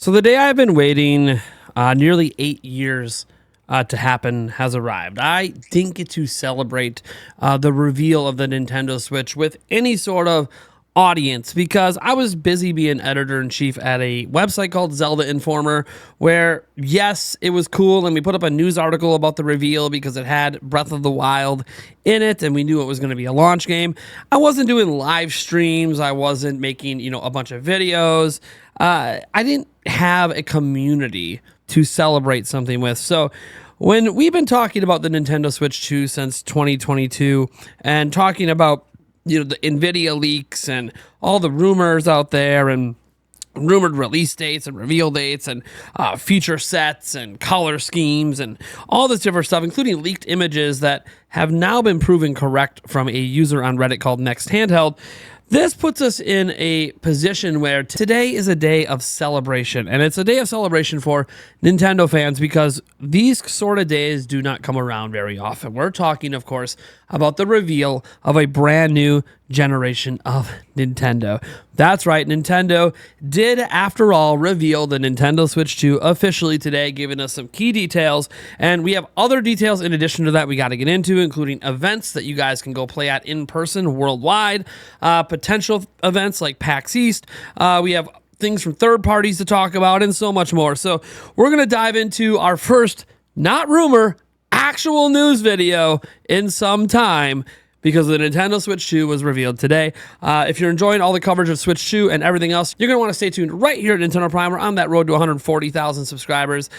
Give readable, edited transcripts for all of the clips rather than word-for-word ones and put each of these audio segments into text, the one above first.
So the day I've been waiting nearly 8 years to happen has arrived. I didn't get to celebrate the reveal of the Nintendo Switch with any sort of audience because I was busy being editor-in-chief at a website called Zelda Informer, where, yes, it was cool, and we put up a news article about the reveal because it had Breath of the Wild in it, and we knew it was going to be a launch game. I wasn't doing live streams. I wasn't making, a bunch of videos. I didn't have a community to celebrate something with. So when we've been talking about the Nintendo Switch 2 since 2022 and talking about the NVIDIA leaks and all the rumors out there and rumored release dates and reveal dates and feature sets and color schemes and all this different stuff, including leaked images that have now been proven correct from a user on Reddit called Next Handheld. This puts us in a position where today is a day of celebration, and it's a day of celebration for Nintendo fans because these sort of days do not come around very often. We're talking, of course, about the reveal of a brand new generation of Nintendo. That's right, Nintendo did, after all, reveal the Nintendo Switch 2 officially today, giving us some key details, and we have other details in addition to that we got to get into, including events that you guys can go play at in person worldwide, potential events like PAX East. We have things from third parties to talk about and so much more. So we're going to dive into our first, not rumor, actual news video in some time, because the Nintendo Switch 2 was revealed today. If you're enjoying all the coverage of Switch 2 and everything else, you're going to want to stay tuned right here at Nintendo Prime. We're on that road to 140,000 subscribers.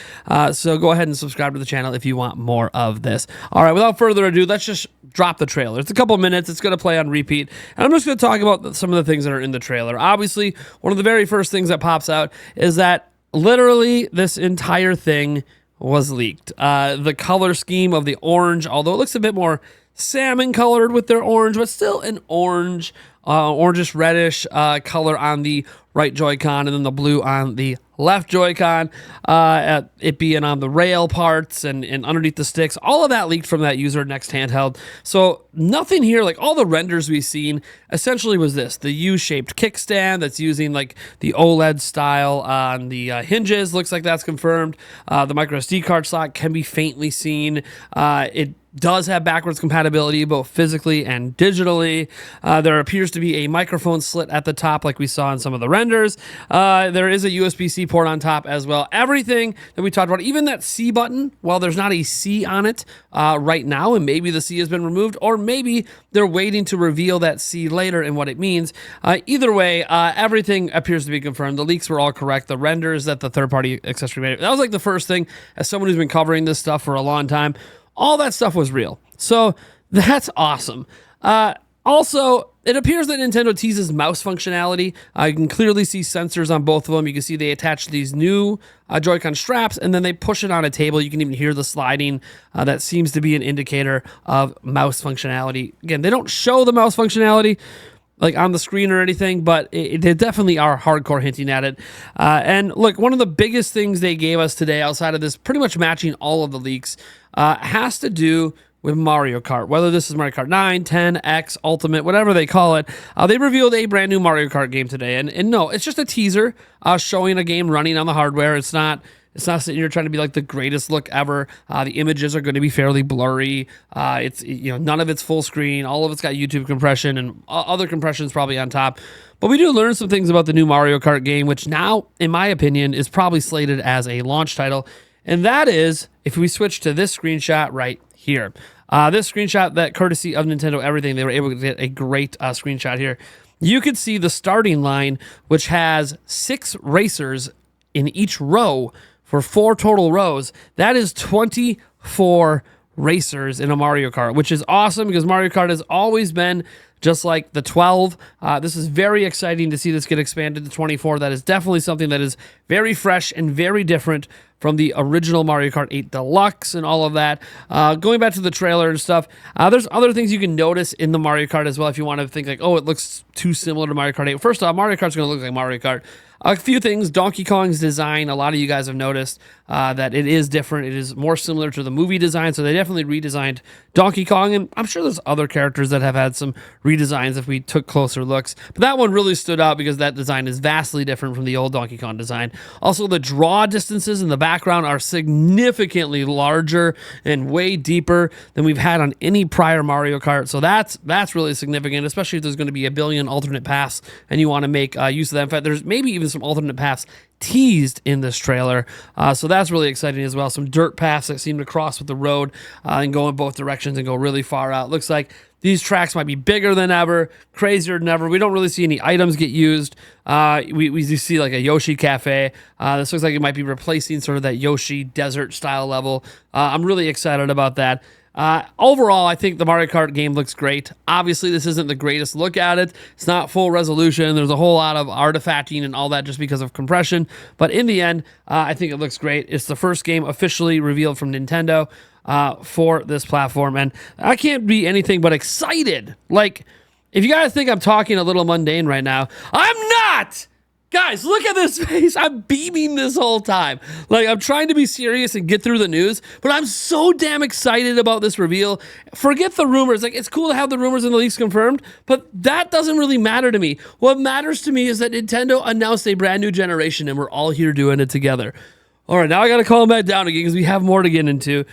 So go ahead and subscribe to the channel if you want more of this. All right, without further ado, let's just drop the trailer. It's a couple minutes. It's going to play on repeat. And I'm just going to talk about some of the things that are in the trailer. Obviously, one of the very first things that pops out is that literally this entire thing was leaked. The color scheme of the orange, although it looks a bit more salmon colored with their orange, but still an orange, orangish reddish color on the right Joy-Con, and then the blue on the left Joy-Con, it being on the rail parts and underneath the sticks. All of that leaked from that user Next Handheld. So nothing here, like all the renders we've seen essentially was this: the U-shaped kickstand that's using like the OLED style on the hinges. Looks like that's confirmed. The micro SD card slot can be faintly seen. It does have backwards compatibility both physically and digitally. There appears to be a microphone slit at the top like we saw in some of the renders. There is a USB-C port on top as well. Everything that we talked about, even that C button, while there's not a C on it right now, and maybe the C has been removed, or maybe they're waiting to reveal that C later and what it means. Either way, everything appears to be confirmed. The leaks were all correct. The renders that the third-party accessory made, that was like the first thing, as someone who's been covering this stuff for a long time, all that stuff was real. So that's awesome. Also, it appears that Nintendo teases mouse functionality. You can clearly see sensors on both of them. You can see they attach these new Joy-Con straps, and then they push it on a table. You can even hear the sliding. That seems to be an indicator of mouse functionality. Again, they don't show the mouse functionality like on the screen or anything, but they definitely are hardcore hinting at it. And look, one of the biggest things they gave us today, outside of this pretty much matching all of the leaks, has to do with Mario Kart. Whether this is Mario Kart 9, 10, X, Ultimate, whatever they call it, they revealed a brand new Mario Kart game today. And no, it's just a teaser showing a game running on the hardware. It's not sitting here trying to be like the greatest look ever. The images are going to be fairly blurry. It's none of it's full screen. All of it's got YouTube compression and other compressions probably on top. But we do learn some things about the new Mario Kart game, which now, in my opinion, is probably slated as a launch title. And that is, if we switch to this screenshot right here. This screenshot, that courtesy of Nintendo Everything, they were able to get a great screenshot here. You could see the starting line, which has 6 racers in each row for 4 total rows. That is 24 racers in a Mario Kart, which is awesome because Mario Kart has always been just like the 12. This is very exciting to see this get expanded to 24. That is definitely something that is very fresh and very different from the original Mario Kart 8 Deluxe and all of that. Going back to the trailer and stuff, there's other things you can notice in the Mario Kart as well if you want to think like, oh, it looks too similar to Mario Kart 8. First off, Mario Kart's going to look like Mario Kart. A few things. Donkey Kong's design, a lot of you guys have noticed that it is different. It is more similar to the movie design, so they definitely redesigned Donkey Kong, and I'm sure there's other characters that have had some redesigns if we took closer looks. But that one really stood out because that design is vastly different from the old Donkey Kong design. Also, the draw distances in the background are significantly larger and way deeper than we've had on any prior Mario Kart, so that's really significant, especially if there's going to be a billion alternate paths and you want to make use of that. In fact, there's maybe even some alternate paths teased in this trailer, so that's really exciting as well. Some dirt paths that seem to cross with the road and go in both directions and go really far out. Looks like these tracks might be bigger than ever, crazier than ever. We don't really see any items get used. We see like a Yoshi cafe. This looks like it might be replacing sort of that Yoshi desert style level. I'm really excited about that. Overall, I think the Mario Kart game looks great. Obviously, this isn't the greatest look at it. It's not full resolution. There's a whole lot of artifacting and all that just because of compression. But in the end, I think it looks great. It's the first game officially revealed from Nintendo for this platform. And I can't be anything but excited. Like, if you guys think I'm talking a little mundane right now, I'm not! Guys, look at this face. I'm beaming this whole time. Like, I'm trying to be serious and get through the news, but I'm so damn excited about this reveal. Forget the rumors. Like, it's cool to have the rumors and the leaks confirmed, but that doesn't really matter to me. What matters to me is that Nintendo announced a brand new generation, and we're all here doing it together. All right, now I got to calm back down again because we have more to get into.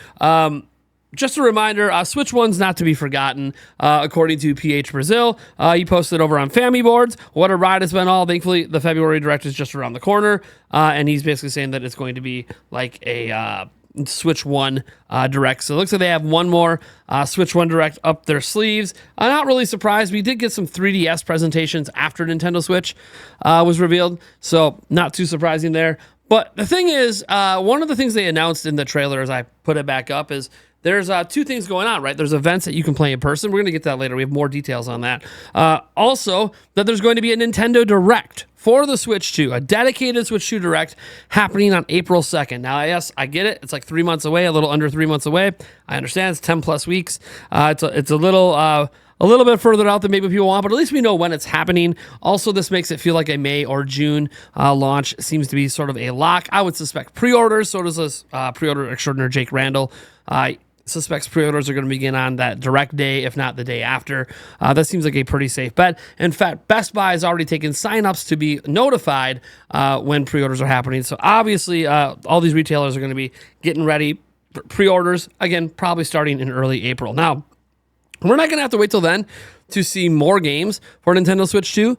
Just a reminder, Switch One's not to be forgotten, according to PH Brazil. He posted over on Family Boards. What a ride it's been all. Thankfully, the February Direct is just around the corner, and he's basically saying that it's going to be like a Switch One Direct. So it looks like they have one more Switch One Direct up their sleeves. I'm not really surprised. We did get some 3DS presentations after Nintendo Switch was revealed, so not too surprising there. But the thing is, one of the things they announced in the trailer, as I put it back up, is there's two things going on, right? There's events that you can play in person. We're going to get to that later. We have more details on that. Also, that there's going to be a Nintendo Direct for the Switch 2, a dedicated Switch 2 Direct happening on April 2nd. Now, yes, I get it. It's like 3 months away, a little under 3 months away. I understand it's 10 plus weeks. It's a little bit further out than maybe people want, but at least we know when it's happening. Also, this makes it feel like a May or June launch. Seems to be sort of a lock. I would suspect pre-orders. So does this pre-order extraordinaire Jake Randall. Suspects pre-orders are going to begin on that direct day, if not the day after. That seems like a pretty safe bet. In fact, Best Buy has already taken sign-ups to be notified when pre-orders are happening. So obviously, all these retailers are going to be getting ready for pre-orders, again, probably starting in early April. Now, we're not going to have to wait till then to see more games for Nintendo Switch 2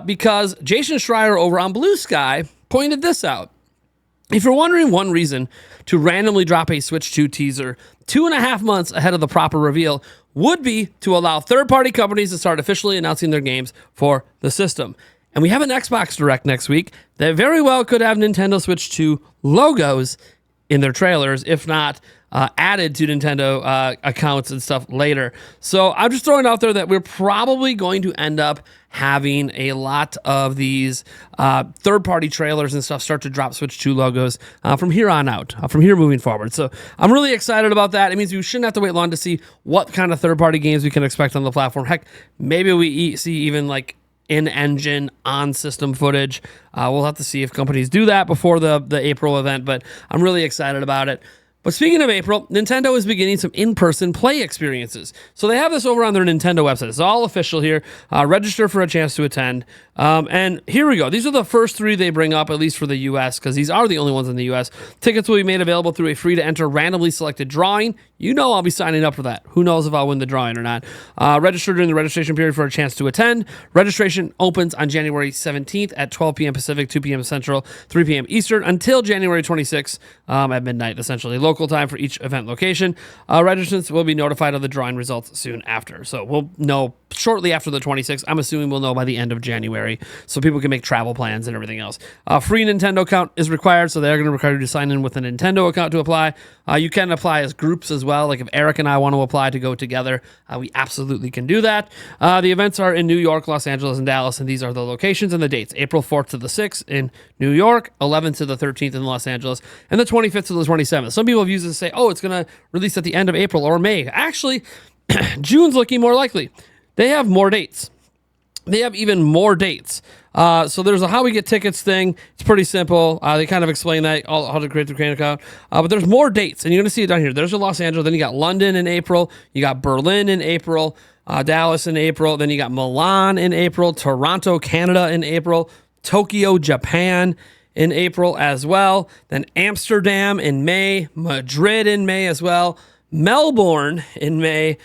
because Jason Schreier over on Blue Sky pointed this out. If you're wondering one reason to randomly drop a Switch 2 teaser 2.5 months ahead of the proper reveal would be to allow third-party companies to start officially announcing their games for the system. And we have an Xbox Direct next week that very well could have Nintendo Switch 2 logos in their trailers, if not added to Nintendo accounts and stuff later. So I'm just throwing out there that we're probably going to end up having a lot of these third-party trailers and stuff start to drop Switch 2 logos from here on out, from here moving forward. So I'm really excited about that. It means we shouldn't have to wait long to see what kind of third-party games we can expect on the platform. Heck, maybe we see even like in-engine, on-system footage. We'll have to see if companies do that before the April event, but I'm really excited about it. But speaking of April, Nintendo is beginning some in-person play experiences. So they have this over on their Nintendo website. It's all official here. Register for a chance to attend. And here we go. These are the first three they bring up, at least for the U.S., because these are the only ones in the U.S. Tickets will be made available through a free-to-enter randomly selected drawing. You know I'll be signing up for that. Who knows if I'll win the drawing or not. Register during the registration period for a chance to attend. Registration opens on January 17th at 12 p.m. Pacific, 2 p.m. Central, 3 p.m. Eastern, until January 26th at midnight, essentially. Local time for each event location. Registrants will be notified of the drawing results soon after. So we'll know shortly after the 26th. I'm assuming we'll know by the end of January, so people can make travel plans and everything else. Free Nintendo account is required, so they're going to require you to sign in with a Nintendo account to apply. You can apply as groups as well. Like if Eric and I want to apply to go together, we absolutely can do that. The events are in New York, Los Angeles, and Dallas, and these are the locations and the dates. April 4th to the 6th in New York, 11th to the 13th in Los Angeles, and the 25th to the 27th. Some people have used it to say, oh, it's going to release at the end of April or May. Actually, June's looking more likely. They have more dates. they have even more dates. So there's a how we get tickets thing. It's pretty simple. They kind of explain that, how to create the Crane account. But there's more dates, and you're going to see it down here. There's Los Angeles. Then you got London in April. You got Berlin in April. Dallas in April. Then you got Milan in April. Toronto, Canada in April. Tokyo, Japan in April as well. Then Amsterdam in May. Madrid in May as well. Melbourne in May.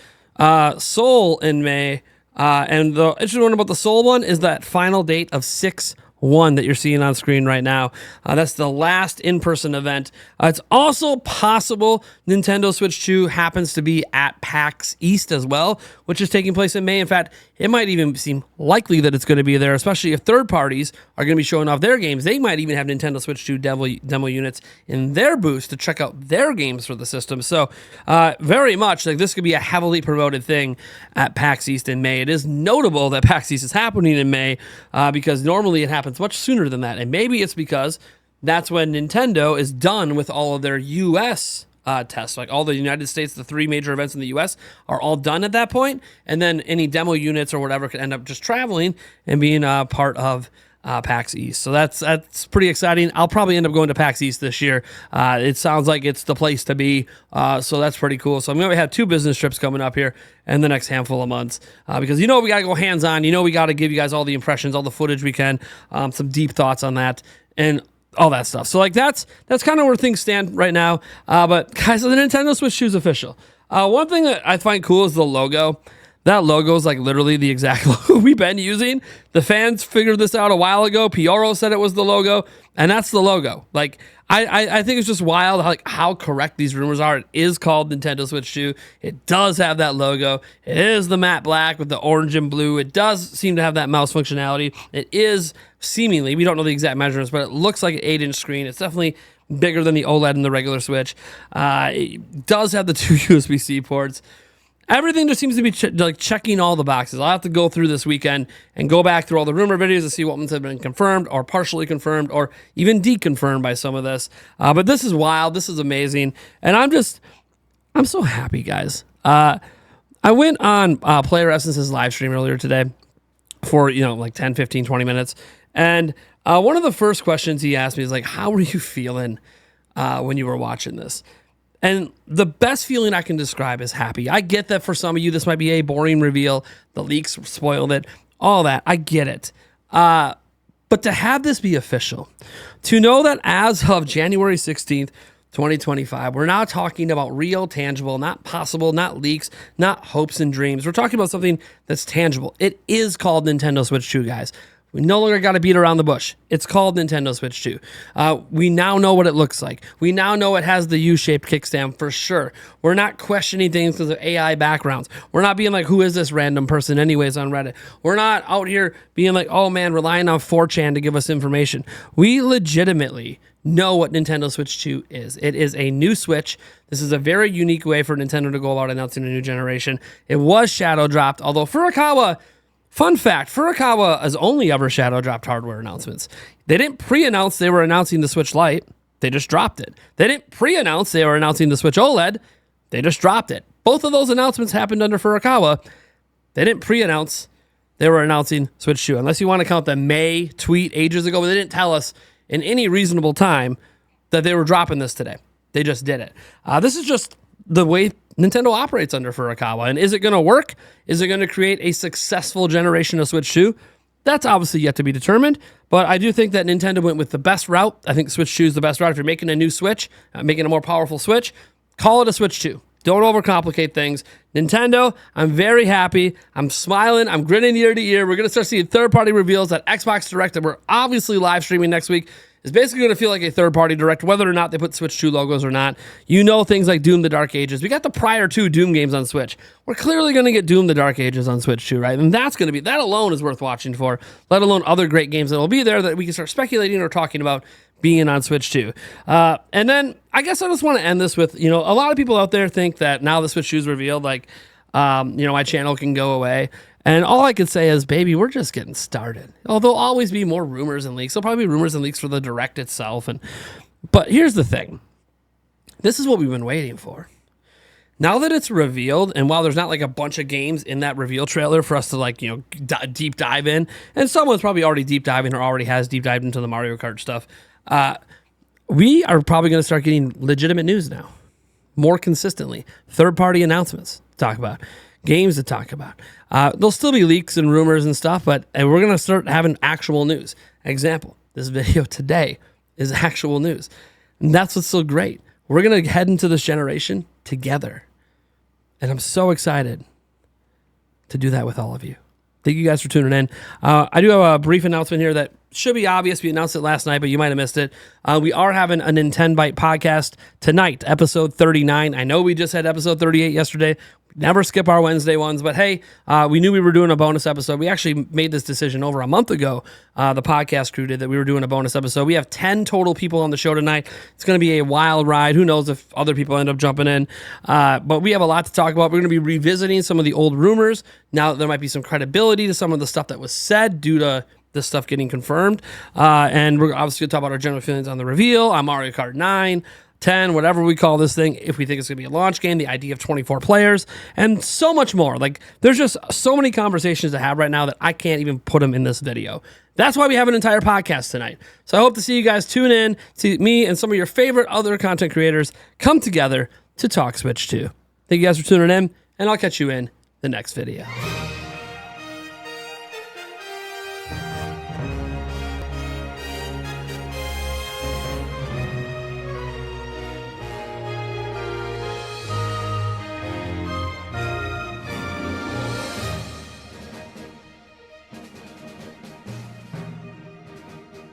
Seoul in May. And the interesting one about the Seoul one is that final date of 6/1 that you're seeing on screen right now. That's the last in-person event. It's also possible Nintendo Switch 2 happens to be at PAX East as well, which is taking place in May. In fact, it might even seem likely that it's going to be there, especially if third parties are going to be showing off their games. They might even have Nintendo Switch 2 demo units in their booths to check out their games for the system. So very much like this could be a heavily promoted thing at PAX East in May. It is notable that PAX East is happening in May because normally it happens much sooner than that. And maybe it's because that's when Nintendo is done with all of their U.S. Tests. Like all the United States, the 3 major events in the U.S. are all done at that point, and then any demo units or whatever could end up just traveling and being part of PAX East. So that's pretty exciting. I'll probably end up going to PAX East this year. It sounds like it's the place to be, so that's pretty cool. So I'm going to have 2 business trips coming up here in the next handful of months because we got to go hands-on. We got to give you guys all the impressions, all the footage we can, some deep thoughts on that, and all that stuff. So like that's kind of where things stand right now. But guys, the Nintendo Switch 2 is official. One thing that I find cool is the logo. That logo is like literally the exact logo we've been using. The fans figured this out a while ago. Pioro said it was the logo, and that's the logo. Like I think it's just wild how correct these rumors are. It is called Nintendo Switch 2. It does have that logo. It is the matte black with the orange and blue. It does seem to have that mouse functionality. It is seemingly, we don't know the exact measurements, but it looks like an 8-inch screen. It's definitely bigger than the OLED in the regular Switch. It does have the 2 USB-C ports. Everything just seems to be checking all the boxes. I'll have to go through this weekend and go back through all the rumor videos to see what ones have been confirmed or partially confirmed or even deconfirmed by some of this. But this is wild. This is amazing. And I'm so happy, guys. I went on Player Essence's live stream earlier today for, like 10, 15, 20 minutes. And one of the first questions he asked me is like, how were you feeling when you were watching this? And the best feeling I can describe is happy. I get that for some of you, this might be a boring reveal. The leaks spoiled it, all that. I get it. But to have this be official, to know that as of January 16th, 2025, we're now talking about real, tangible, not possible, not leaks, not hopes and dreams. We're talking about something that's tangible. It is called Nintendo Switch 2, guys. We no longer got to beat around the bush. It's called Nintendo Switch 2. We now know what it looks like. We now know it has the U-shaped kickstand for sure. We're not questioning things because of AI backgrounds. We're not being like, who is this random person anyways on Reddit? We're not out here being like, oh man, relying on 4chan to give us information. We legitimately know what Nintendo Switch 2 is. It is a new Switch. This is a very unique way for Nintendo to go about announcing a new generation. It was shadow dropped, although Furukawa... Fun fact, Furukawa has only ever shadow dropped hardware announcements. They didn't pre-announce they were announcing the Switch Lite. They just dropped it. They didn't pre-announce they were announcing the Switch OLED. They just dropped it. Both of those announcements happened under Furukawa. They didn't pre-announce they were announcing Switch 2. Unless you want to count the May tweet ages ago, but they didn't tell us in any reasonable time that they were dropping this today. They just did it. This is just the way Nintendo operates under Furukawa. And is it going to work? Is it going to create a successful generation of Switch 2? That's obviously yet to be determined, but I do think that Nintendo went with the best route. I think Switch 2 is the best route. If you're making a new Switch, making a more powerful Switch, call it a Switch 2. Don't overcomplicate things. Nintendo, I'm very happy. I'm smiling. I'm grinning ear to ear. We're going to start seeing third-party reveals at Xbox Direct that we're obviously live streaming next week. It's basically going to feel like a third-party Direct, whether or not they put Switch 2 logos or not. Things like Doom: The Dark Ages. We got the prior 2 Doom games on Switch. We're clearly going to get Doom: The Dark Ages on Switch 2, right? And that alone is worth watching for, let alone other great games that will be there that we can start speculating or talking about being on Switch 2. And then I guess I just want to end this with, a lot of people out there think that now the Switch 2 is revealed, my channel can go away. And all I could say is, baby, we're just getting started. There'll always be more rumors and leaks. There'll probably be rumors and leaks for the Direct itself. But here's the thing. This is what we've been waiting for. Now that it's revealed, and while there's not like a bunch of games in that reveal trailer for us to like, deep dive in, and someone's probably already deep diving or already has deep dived into the Mario Kart stuff, we are probably going to start getting legitimate news now, more consistently. Third-party announcements to talk about, games to talk about. There'll still be leaks and rumors and stuff, but we're going to start having actual news. Example, this video today is actual news. And that's what's so great. We're going to head into this generation together. And I'm so excited to do that with all of you. Thank you guys for tuning in. I do have a brief announcement here that should be obvious. We announced it last night, but you might have missed it. We are having a Nintendo Bite podcast tonight, episode 39. I know we just had episode 38 yesterday. Never skip our Wednesday ones, but hey, we knew we were doing a bonus episode. We actually made this decision over a month ago. The podcast crew did that we were doing a bonus episode. We have 10 total people on the show tonight. It's going to be a wild ride. Who knows if other people end up jumping in. But we have a lot to talk about. We're going to be revisiting some of the old rumors. Now that there might be some credibility to some of the stuff that was said due to this stuff getting confirmed. And we're obviously going to talk about our general feelings on the reveal, on Mario Kart 9, 10, whatever we call this thing, if we think it's going to be a launch game, the idea of 24 players, and so much more. Like, there's just so many conversations to have right now that I can't even put them in this video. That's why we have an entire podcast tonight. So I hope to see you guys tune in, see me and some of your favorite other content creators come together to talk Switch 2. Thank you guys for tuning in, and I'll catch you in the next video.